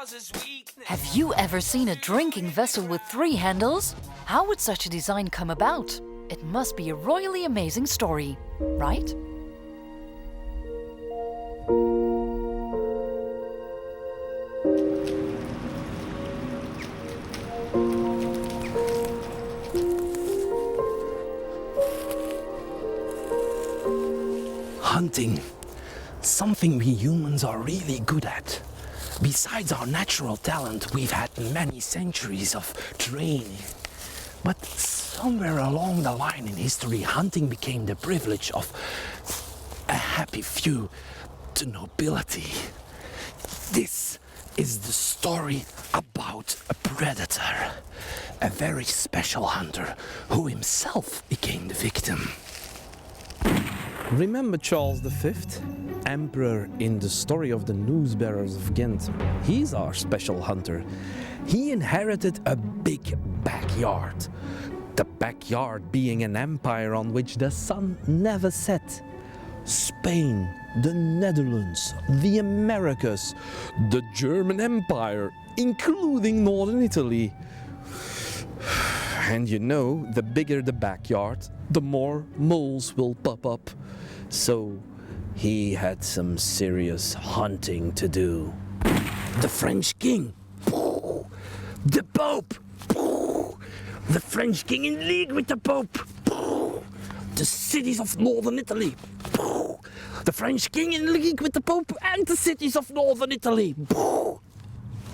causes weakness. Have you ever seen a drinking vessel with 3 handles? How would such a design come about? It must be a royally amazing story, right? Hunting. Something we humans are really good at. Besides our natural talent, we've had many centuries of training. But somewhere along the line in history, hunting became the privilege of a happy few, the nobility. This is the story about a predator, a very special hunter who himself became the victim. Remember Charles V, Emperor in the story of the news bearers of Ghent? He's our special hunter. He inherited a big backyard. The backyard being an empire on which the sun never set. Spain, the Netherlands, the Americas, the German Empire, including northern Italy. And you know, the bigger the backyard, the more moles will pop up. So he had some serious hunting to do. The French king, the Pope, the French king in league with the Pope, the cities of northern Italy, the French king in league with the Pope and the cities of northern Italy,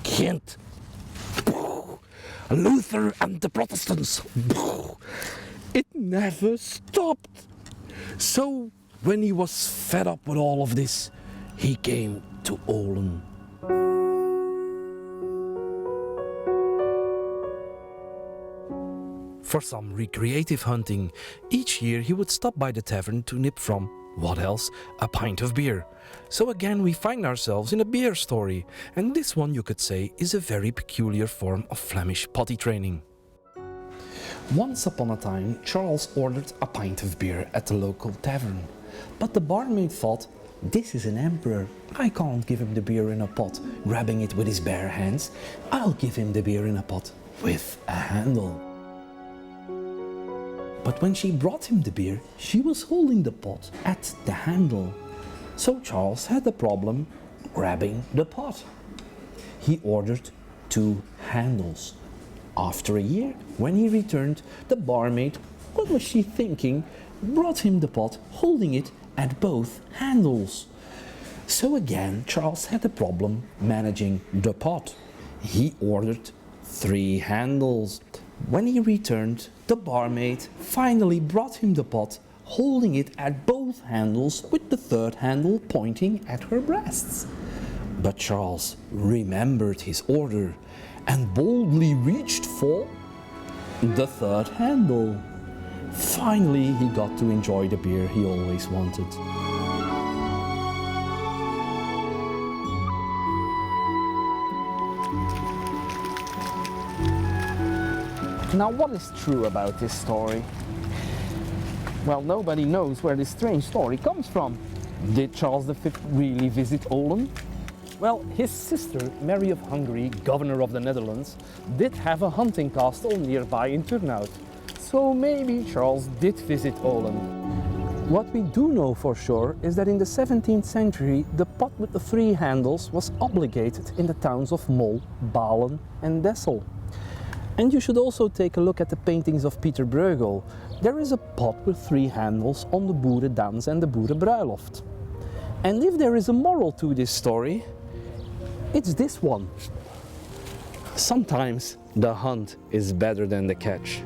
Ghent, Luther and the Protestants. It never stopped. So when he was fed up with all of this, he came to Olen. For some recreative hunting, each year he would stop by the tavern to nip from, what else, a pint of beer. So again we find ourselves in a beer story, and this one you could say is a very peculiar form of Flemish potty training. Once upon a time, Charles ordered a pint of beer at the local tavern. But the barmaid thought, this is an emperor, I can't give him the beer in a pot, grabbing it with his bare hands. I'll give him the beer in a pot with a handle. But when she brought him the beer, she was holding the pot at the handle. So Charles had a problem grabbing the pot. He ordered 2 handles. After a year, when he returned, the barmaid, what was she thinking, brought him the pot, holding it at both handles. So again, Charles had a problem managing the pot. He ordered 3 handles. When he returned, the barmaid finally brought him the pot, holding it at both handles with the 3rd handle pointing at her breasts. But Charles remembered his order and boldly reached for the 3rd handle. Finally, he got to enjoy the beer he always wanted. Now, what is true about this story? Well, nobody knows where this strange story comes from. Did Charles V really visit Olen? Well, his sister, Mary of Hungary, governor of the Netherlands, did have a hunting castle nearby in Turnhout. So maybe Charles did visit Olen. What we do know for sure is that in the 17th century, the pot with the 3 handles was obligated in the towns of Mol, Balen and Dessel. And you should also take a look at the paintings of Peter Bruegel. There is a pot with 3 handles on the Boerendans and the Boerenbruiloft. And if there is a moral to this story, it's this one. Sometimes the hunt is better than the catch.